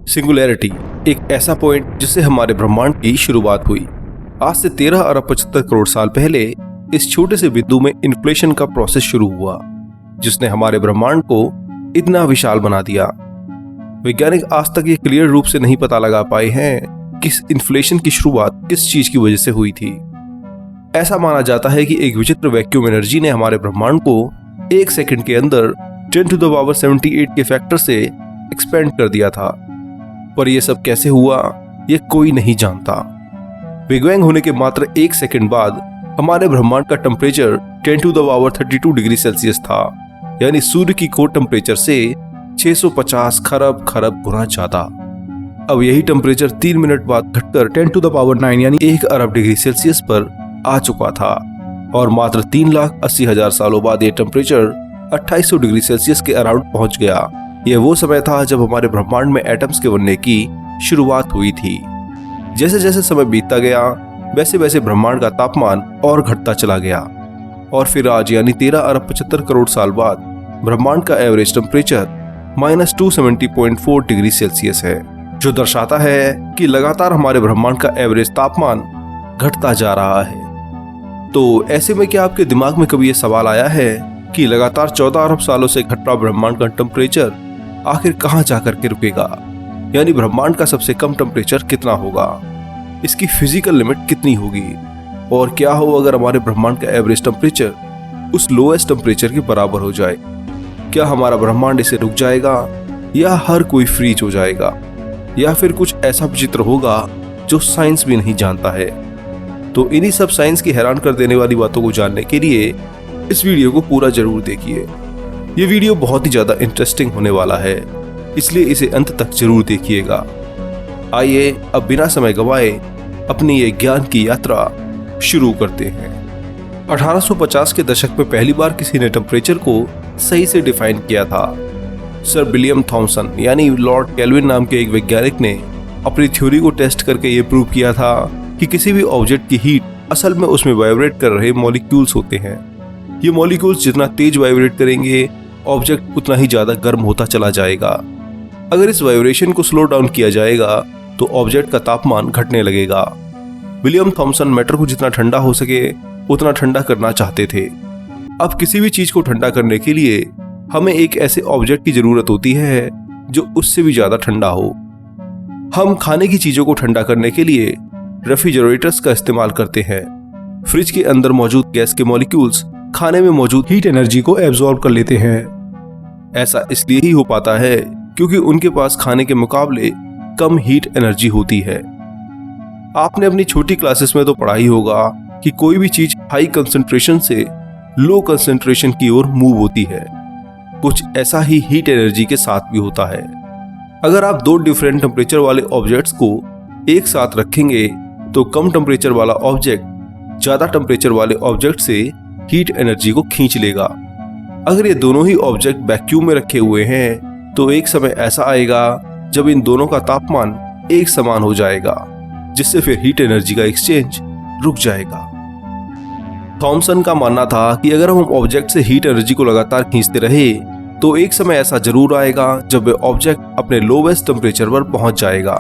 Singularity एक ऐसा point जिससे हमारे ब्रह्मांड की शुरुआत हुई। आज से 13 अरब 75 करोड़ साल पहले इस छोटे से बिंदु में इन्फ्लेशन का प्रोसेस शुरू हुआ, जिसने हमारे ब्रह्मांड को इतना विशाल बना दिया। वैज्ञानिक आज तक ये क्लियर रूप से नहीं पता लगा पाए हैं कि इस इन्फ्लेशन की शुरुआत किस चीज की वजह से हुई थी। ऐसा माना जाता है कि एक विचित्र वैक्यूम एनर्जी ने हमारे ब्रह्मांड को 1 सेकंड के अंदर 10⁻78 के फैक्टर से एक्सपेंड कर दिया था। पर यह सब कैसे हुआ, यह कोई नहीं जानता। बिग बैंग होने के मात्र 1 सेकंड बाद हमारे ब्रह्मांड का टेम्परेचर 10⁻32 डिग्री सेल्सियस था, यानी सूर्य की कोर टेम्परेचर से 650 खरब गुना ज्यादा। अब यही टेम्परेचर 3 मिनट बाद घटकर 10⁻9 यानी 1 अरब डिग्री सेल्सियस पर आ चुका था, और मात्र 3,80,000 सालों बाद यह टेम्परेचर 2800 डिग्री सेल्सियस के अराउंड पहुंच गया। यह वो समय था जब हमारे ब्रह्मांड में एटम्स के बनने की शुरुआत हुई थी। जैसे जैसे समय बीतता गया वैसे वैसे ब्रह्मांड का तापमान और घटता चला गया, और फिर आज यानी 13 अरब 75 करोड़ साल बाद ब्रह्मांड का एवरेज टेम्परेचर -270.4 डिग्री सेल्सियस है, जो दर्शाता है कि लगातार हमारे ब्रह्मांड का एवरेज तापमान घटता जा रहा है। तो ऐसे में क्या आपके दिमाग में कभी यह सवाल आया है कि लगातार 14 अरब सालों से घट रहा ब्रह्मांड का टेम्परेचर आखिर कहां जाकर के रुकेगा, यानी ब्रह्मांड का सबसे कम टेम्परेचर कितना होगा, इसकी फिजिकल लिमिट कितनी होगी, और क्या हो अगर हमारे ब्रह्मांड का एवरेज टेम्परेचर उस लोएस्ट टेम्परेचर के बराबर हो जाए? क्या हमारा ब्रह्मांड इसे रुक जाएगा, या हर कोई फ्रीज हो जाएगा, या फिर कुछ ऐसा विचित्र होगा जो साइंस भी नहीं जानता है? तो इन्हीं सब साइंस की हैरान कर देने वाली बातों को जानने के लिए इस वीडियो को पूरा जरूर देखिए। ये वीडियो बहुत ही ज्यादा इंटरेस्टिंग होने वाला है, इसलिए इसे अंत तक जरूर देखिएगा। आइए अब बिना समय गवाए अपनी ये ज्ञान की यात्रा शुरू करते हैं। 1850 के दशक में पहली बार किसी ने टेम्परेचर को सही से डिफाइन किया था। सर विलियम थॉमसन यानी लॉर्ड केल्विन नाम के एक वैज्ञानिक ने अपनी थ्योरी को टेस्ट करके ये प्रूव किया था कि किसी भी ऑब्जेक्ट की हीट असल में उसमें वाइब्रेट कर रहे मॉलिक्यूल्स होते हैं। ये मॉलिक्यूल्स जितना तेज वाइब्रेट करेंगे, ऑब्जेक्ट उतना ही ज्यादा गर्म होता चला जाएगा। अगर इस वाइब्रेशन को स्लो डाउन किया जाएगा तो ऑब्जेक्ट का तापमान घटने लगेगा। विलियम थॉमसन मैटर को जितना ठंडा हो सके उतना ठंडा करना चाहते थे। अब किसी भी चीज को ठंडा करने के लिए हमें एक ऐसे ऑब्जेक्ट की जरूरत होती है जो उससे भी ज्यादा ठंडा हो। हम खाने की चीजों को ठंडा करने के लिए रेफ्रिजरेटर्स का इस्तेमाल करते हैं। फ्रिज के अंदर मौजूद गैस के मॉलिक्यूल्स खाने में मौजूद हीट एनर्जी को एब्जॉर्ब कर लेते हैं। ऐसा इसलिए ही हो पाता है क्योंकि उनके पास खाने के मुकाबले कम हीट एनर्जी होती है। आपने अपनी छोटी क्लासेस में तो पढ़ा ही होगा कि कोई भी चीज हाई कंसंट्रेशन से लो कंसंट्रेशन की ओर मूव होती है। कुछ ऐसा ही हीट एनर्जी के साथ भी होता है। अगर आप 2 डिफरेंट टेम्परेचर वाले ऑब्जेक्ट्स को एक साथ रखेंगे तो कम टेम्परेचर वाला ऑब्जेक्ट ज्यादा टेम्परेचर वाले ऑब्जेक्ट से हीट एनर्जी को खींच लेगा। अगर ये दोनों ही ऑब्जेक्ट वैक्यूम में रखे हुए हैं तो एक समय ऐसा आएगा जब इन दोनों का तापमान एक समान हो जाएगा, जिससे फिर हीट एनर्जी का एक्सचेंज रुक जाएगा। थॉमसन का मानना था कि अगर हम ऑब्जेक्ट से हीट एनर्जी को लगातार खींचते रहे तो एक समय ऐसा जरूर आएगा जब वे ऑब्जेक्ट अपने लोवेस्ट टेम्परेचर पर पहुंच जाएगा।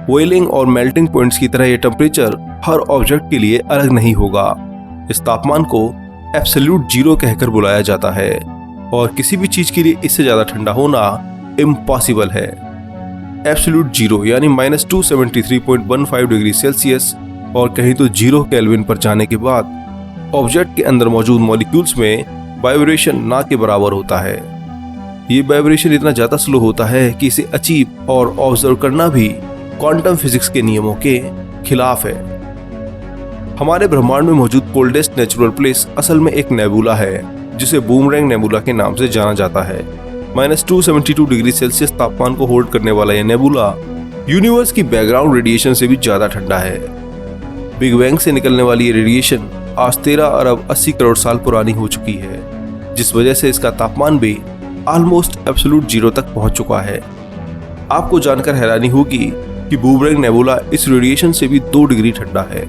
बॉइलिंग और मेल्टिंग पॉइंट्स की तरह यह टेम्परेचर हर ऑब्जेक्ट के लिए अलग नहीं होगा। इस तापमान को एब्सोल्यूट जीरो कहकर बुलाया जाता है, और किसी भी चीज के लिए इससे ज्यादा ठंडा होना इम्पॉसिबल है। एब्सोल्यूट जीरो यानी -273.15 डिग्री सेल्सियस, और कहीं तो 0 केल्विन पर जाने के बाद ऑब्जेक्ट के अंदर मौजूद मॉलिक्यूल्स में वाइब्रेशन ना के बराबर होता है। ये वाइब्रेशन इतना ज्यादा स्लो होता है कि इसे अचीव और ऑब्जर्व करना भी क्वांटम फिजिक्स के नियमों के खिलाफ है। हमारे ब्रह्मांड में मौजूद कोल्डेस्ट नेचुरल प्लेस असल में एक नेबुला है, जिसे बूमरैंग नेबुला के नाम से जाना जाता है। -272 डिग्री सेल्सियस तापमान को होल्ड करने वाला यह नेबुला यूनिवर्स की बैकग्राउंड रेडिएशन से भी ज्यादा ठंडा है। बिग बैंग से निकलने वाली ये रेडिएशन आज 13 अरब 80 करोड़ साल पुरानी हो चुकी है, जिस वजह से इसका तापमान भी ऑलमोस्ट एब्सोल्यूट जीरो तक पहुंच चुका है। आपको जानकर हैरानी होगी कि बूमरैंग नेबुला इस रेडिएशन से भी 2 डिग्री ठंडा है।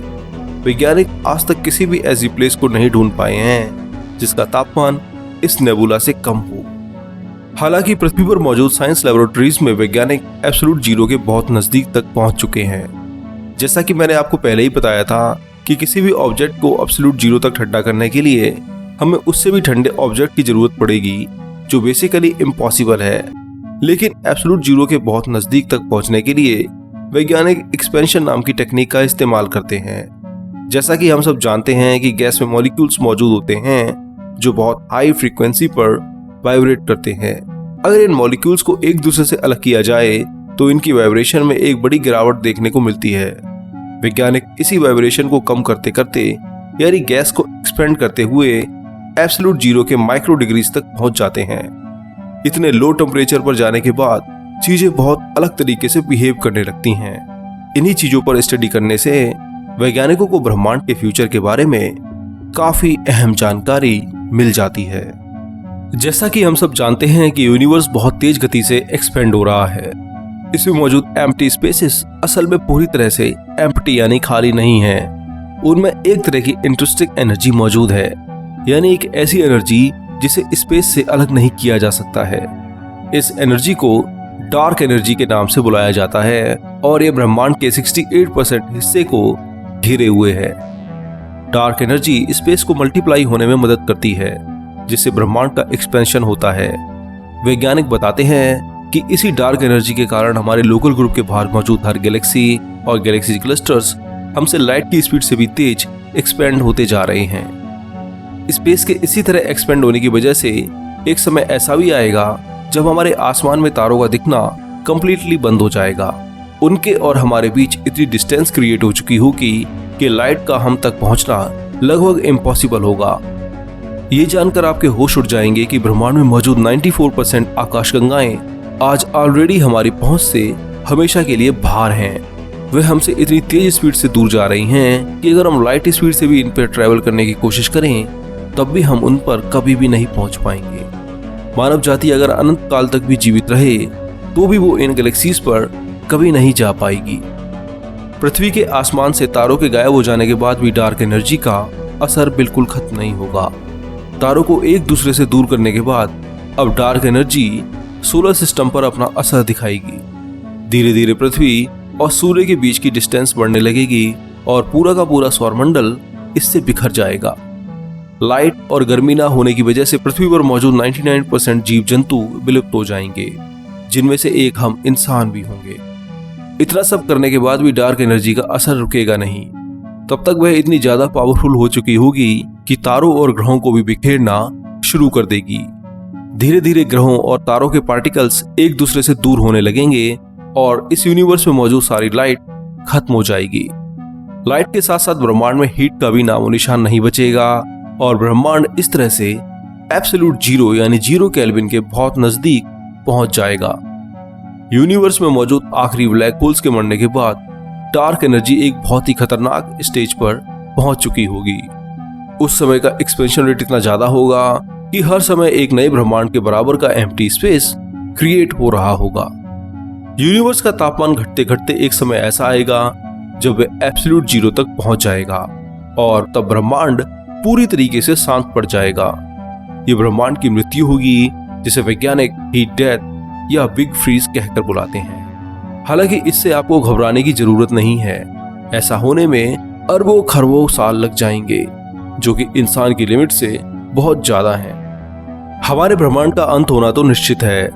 वैज्ञानिक आज तक किसी भी ऐसी प्लेस को नहीं ढूंढ पाए हैं जिसका तापमान इस नेबुला से कम हो। हालांकि पृथ्वी पर मौजूद साइंस लैबोरेटरीज में वैज्ञानिक एब्सोल्यूट जीरो के बहुत नजदीक तक पहुंच चुके हैं। जैसा कि मैंने आपको पहले ही बताया था कि किसी भी ऑब्जेक्ट को एब्सोल्यूट जीरो तक ठंडा करने के लिए हमें उससे भी ठंडे ऑब्जेक्ट की जरूरत पड़ेगी, जो बेसिकली इम्पॉसिबल है। लेकिन एब्सोल्यूट जीरो के बहुत नजदीक तक पहुंचने के लिए वैज्ञानिक एक्सपेंशन नाम की टेक्निक का इस्तेमाल करते हैं। जैसा कि हम सब जानते हैं कि गैस में मॉलिक्यूल्स मौजूद होते हैं जो बहुत हाई फ्रीक्वेंसी पर वाइब्रेट करते हैं। अगर इन मॉलिक्यूल्स को एक दूसरे से अलग किया जाए तो इनकी वाइब्रेशन में एक बड़ी गिरावट देखने को मिलती है। वैज्ञानिक इसी वाइब्रेशन को कम करते करते यानी गैस को एक्सपेंड करते हुए एब्सोल्यूट जीरो के माइक्रो डिग्रीज तक पहुंच जाते हैं। इतने लो टेम्परेचर पर जाने के बाद चीजें बहुत अलग तरीके से बिहेव करने लगती हैं। इन्हीं चीजों पर स्टडी करने से वैज्ञानिकों को ब्रह्मांड के फ्यूचर के बारे में काफी अहम जानकारी मिल जाती है। जैसा कि हम सब जानते हैं कि यूनिवर्स बहुत तेज गति से एक्सपेंड हो रहा है। इसमें मौजूद एम्प्टी स्पेसेस असल में पूरी तरह से एम्प्टी यानी खाली नहीं है। उनमें एक तरह की इंटरेस्टिंग एनर्जी मौजूद है, यानी एक ऐसी एनर्जी जिसे स्पेस से अलग नहीं किया जा सकता है। इस एनर्जी को डार्क एनर्जी के नाम से बुलाया जाता है और यह ब्रह्मांड के 68% हिस्से को घेरे हुए है। डार्क एनर्जी स्पेस को मल्टीप्लाई होने में मदद करती है, जिससे ब्रह्मांड का एक्सपेंशन होता है। वैज्ञानिक बताते हैं कि इसी डार्क एनर्जी के कारण हमारे लोकल ग्रुप के बाहर मौजूद हर गैलेक्सी और गैलेक्सी क्लस्टर्स हमसे लाइट की स्पीड से भी तेज एक्सपेंड होते जा रहे हैं। स्पेस के इसी तरह एक्सपेंड होने की वजह से एक समय ऐसा भी आएगा जब हमारे आसमान में तारों का दिखना कंप्लीटली बंद हो जाएगा। उनके और हमारे बीच इतनी डिस्टेंस क्रिएट हो चुकी होगी कि लाइट का हम तक पहुंचना लगभग इम्पॉसिबल होगा। ये जानकर आपके होश उड़ जाएंगे कि ब्रह्मांड में मौजूद 94% आकाशगंगाएं आज ऑलरेडी हमारी पहुंच से हमेशा के लिए बाहर हैं। वे हमसे इतनी तेज स्पीड से दूर जा रही हैं कि अगर हम लाइट स्पीड से भी इन पर ट्रैवल करने की कोशिश करें तब भी हम उन पर कभी भी नहीं पहुंच पाएंगे। मानव जाति अगर अनंत काल तक भी जीवित रहे तो भी वो इन गैलेक्सीज पर कभी नहीं जा पाएगी। पृथ्वी के आसमान से तारों के गायब हो जाने के बाद भी डार्क एनर्जी का असर बिल्कुल खत्म नहीं होगा। तारों को एक दूसरे से दूर करने के बाद अब डार्क एनर्जी सोलर सिस्टम पर अपना असर दिखाएगी। धीरे धीरे पृथ्वी और सूर्य के बीच की डिस्टेंस बढ़ने लगेगी और पूरा का पूरा सौरमंडल इससे बिखर जाएगा। लाइट और गर्मी ना होने की वजह से पृथ्वी पर मौजूद 99% जीव जंतु विलुप्त हो जाएंगे, जिनमें से एक हम इंसान भी होंगे। इतना सब करने के बाद भी डार्क एनर्जी का असर रुकेगा नहीं। तब तक वह इतनी ज्यादा पावरफुल हो चुकी होगी कि तारों और ग्रहों को भी बिखेरना शुरू कर देगी। धीरे धीरे ग्रहों और तारों के पार्टिकल्स एक दूसरे से दूर होने लगेंगे और इस यूनिवर्स में मौजूद सारी लाइट खत्म हो जाएगी। लाइट के साथ साथ ब्रह्मांड में हीट का भी नामो निशान नहीं बचेगा और ब्रह्मांड इस तरह से एब्सोल्यूट जीरो यानी 0 केल्विन के बहुत नजदीक पहुंच जाएगा। यूनिवर्स में मौजूद आखिरी ब्लैक होल्स के मरने के बाद डार्क एनर्जी एक बहुत ही खतरनाक स्टेज पर पहुंच चुकी होगी। उस समय का एक्सपेंशन रेट इतना ज्यादा होगा कि हर समय एक नए ब्रह्मांड के बराबर का एम्प्टी स्पेस क्रिएट हो रहा होगा। यूनिवर्स का तापमान घटते घटते एक समय ऐसा आएगा जब वह एब्सोल्यूट जीरो तक पहुंच जाएगा और तब ब्रह्मांड पूरी तरीके से शांत पड़ जाएगा। ये ब्रह्मांड की मृत्यु होगी, जिसे वैज्ञानिक हीट डेथ या बिग फ्रीज कहकर बुलाते हैं। हालांकि इससे आपको घबराने की जरूरत नहीं है। ऐसा होने में अरबों खरबों साल लग जाएंगे, जो कि इंसान की लिमिट से बहुत ज्यादा है। हमारे ब्रह्मांड का अंत होना तो निश्चित है,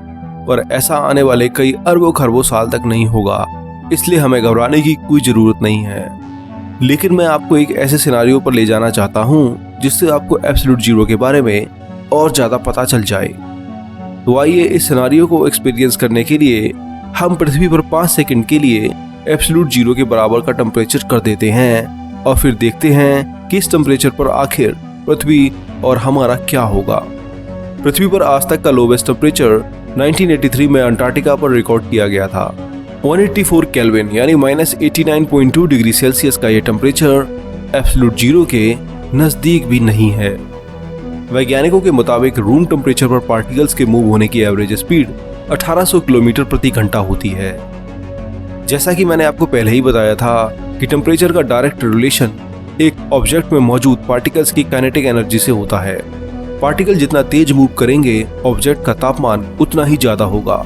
पर ऐसा आने वाले कई अरबों खरबों साल तक नहीं होगा, इसलिए हमें घबराने की कोई जरूरत नहीं है। लेकिन मैं आपको एक ऐसे सिनारियो पर ले जाना चाहता हूँ जिससे आपको एब्सोल्यूट जीरो के बारे में और ज्यादा पता चल जाए। तो आइए इस सिनारियो को एक्सपीरियंस करने के लिए हम पृथ्वी पर 5 सेकंड के लिए एब्सोल्यूट जीरो के बराबर का टेम्परेचर कर देते हैं और फिर देखते हैं कि इस टेम्परेचर पर आखिर पृथ्वी और हमारा क्या होगा। पृथ्वी पर आज तक का लोवेस्ट टेम्परेचर 1983 में अंटार्कटिका पर रिकॉर्ड किया गया था। 184 केल्विन यानी -89.2 डिग्री सेल्सियस का यह टेम्परेचर एब्सोल्यूट जीरो के नजदीक भी नहीं है। वैज्ञानिकों के मुताबिक रूम टेम्परेचर पर पार्टिकल्स के मूव होने की एवरेज स्पीड 1800 किलोमीटर प्रति घंटा होती है। जैसा कि मैंने आपको पहले ही बताया था कि टेम्परेचर का डायरेक्ट रिलेशन एक ऑब्जेक्ट में मौजूद पार्टिकल्स की काइनेटिक एनर्जी से होता है। पार्टिकल जितना तेज मूव करेंगे, ऑब्जेक्ट का तापमान उतना ही ज्यादा होगा,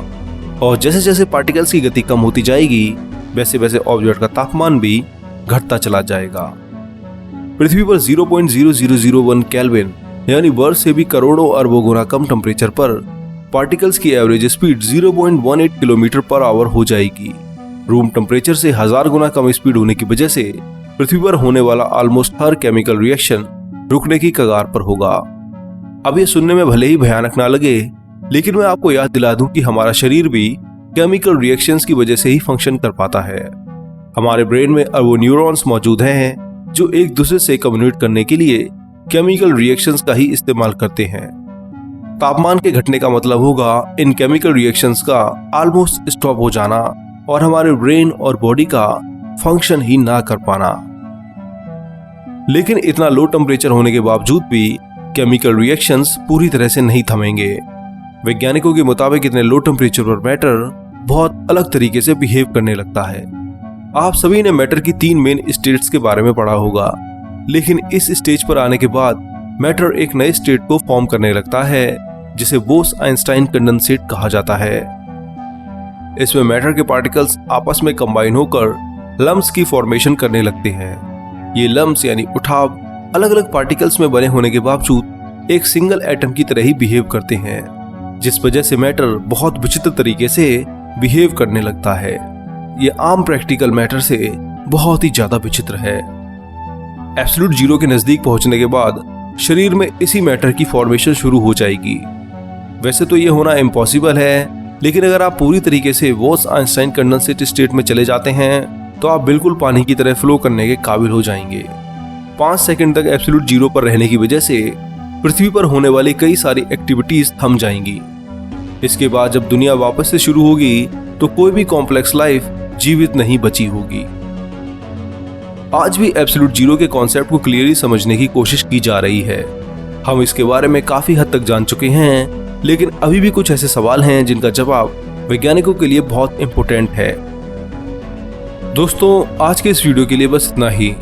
और जैसे जैसे पार्टिकल्स की गति कम होती जाएगी वैसे वैसे ऑब्जेक्ट का तापमान भी घटता चला जाएगा। पृथ्वी पर 0.0001 केल्विन यानी वर्ष से भी करोड़ों अरबों गुना कम टेम्परेचर पर पार्टिकल्स की average speed 0.18 kilometre per hour हो जाएगी। रूम टेम्परेचर से 1000 गुना कम स्पीड होने की वजह से पृथ्वी पर होने वाला ऑलमोस्ट हर केमिकल रिएक्शन रुकने की कगार पर होगा। अब ये सुनने में भले ही भयानक ना लगे, लेकिन मैं आपको याद दिला दूं कि हमारा शरीर भी केमिकल रिएक्शंस की वजह से ही फंक्शन कर पाता है। हमारे ब्रेन में अरबों न्यूरॉन्स मौजूद हैं जो एक दूसरे से कम्युनिकेट करने के लिए केमिकल रिएक्शंस का ही इस्तेमाल करते हैं। तापमान के घटने का मतलब होगा इन केमिकल रिएक्शंस का ऑलमोस्ट स्टॉप हो जाना और हमारे ब्रेन और बॉडी का फंक्शन ही ना कर पाना। लेकिन इतना लो टेम्परेचर होने के बावजूद भी केमिकल रिएक्शंस पूरी तरह से नहीं थमेंगे। वैज्ञानिकों के मुताबिक इतने लो टेम्परेचर पर मैटर बहुत अलग तरीके से बिहेव करने लगता है। आप सभी ने मैटर की 3 मेन स्टेट्स के बारे में पढ़ा होगा, लेकिन इस स्टेज पर आने के बाद मैटर एक नए स्टेट को फॉर्म करने लगता है जिसे बोस-आइंस्टाइन कंडेंसेट कहा जाता है। इसमें मैटर के पार्टिकल्स आपस में कंबाइन होकर लम्प्स की फॉर्मेशन करने लगते हैं। ये लम्प्स यानी उठाव अलग अलग पार्टिकल्स में बने होने के बावजूद एक सिंगल एटम की तरह ही बिहेव करते हैं, जिस वजह से मैटर बहुत विचित्र तरीके से बिहेव करने लगता है। ये आम प्रैक्टिकल मैटर से बहुत ही ज्यादा विचित्र है। एब्सोल्यूट जीरो के नजदीक पहुंचने के बाद शरीर में इसी मैटर की फॉर्मेशन शुरू हो जाएगी। वैसे तो ये होना इम्पॉसिबल है, लेकिन अगर आप पूरी तरीके से बोस-आइंस्टाइन कंडेंसेट स्टेट में चले जाते हैं तो आप बिल्कुल पानी की तरह फ्लो करने के काबिल हो जाएंगे। 5 सेकंड तक एब्सोल्यूट जीरो पर रहने की वजह से पृथ्वी पर होने वाली कई सारी एक्टिविटीज थम जाएंगी। इसके बाद जब दुनिया वापस से शुरू होगी तो कोई भी कॉम्प्लेक्स लाइफ जीवित नहीं बची होगी। आज भी एब्सोल्यूट जीरो के कॉन्सेप्ट को क्लियरली समझने की कोशिश की जा रही है। हम इसके बारे में काफी हद तक जान चुके हैं, लेकिन अभी भी कुछ ऐसे सवाल हैं जिनका जवाब वैज्ञानिकों के लिए बहुत इंपॉर्टेंट है। दोस्तों, आज के इस वीडियो के लिए बस इतना ही।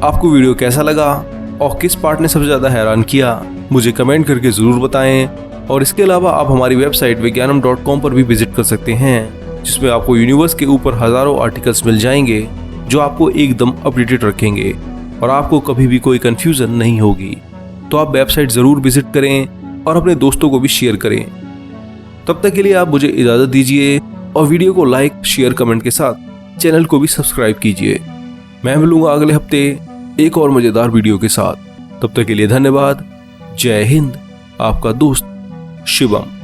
आपको वीडियो कैसा लगा और किस पार्ट ने सबसे ज्यादा हैरान किया, मुझे कमेंट करके जरूर बताएं। और इसके अलावा आप हमारी वेबसाइट विज्ञानम.com पर भी विजिट कर सकते हैं, जिसमें आपको यूनिवर्स के ऊपर हजारों आर्टिकल्स मिल जाएंगे जो आपको एकदम अपडेटेड रखेंगे और आपको कभी भी कोई कंफ्यूजन नहीं होगी। तो आप वेबसाइट जरूर विजिट करें और अपने दोस्तों को भी शेयर करें। तब तक के लिए आप मुझे इजाजत दीजिए और वीडियो को लाइक, शेयर, कमेंट के साथ चैनल को भी सब्सक्राइब कीजिए। मैं मिलूंगा अगले हफ्ते एक और मजेदार वीडियो के साथ। तब तक के लिए धन्यवाद। जय हिंद। आपका दोस्त शिवम।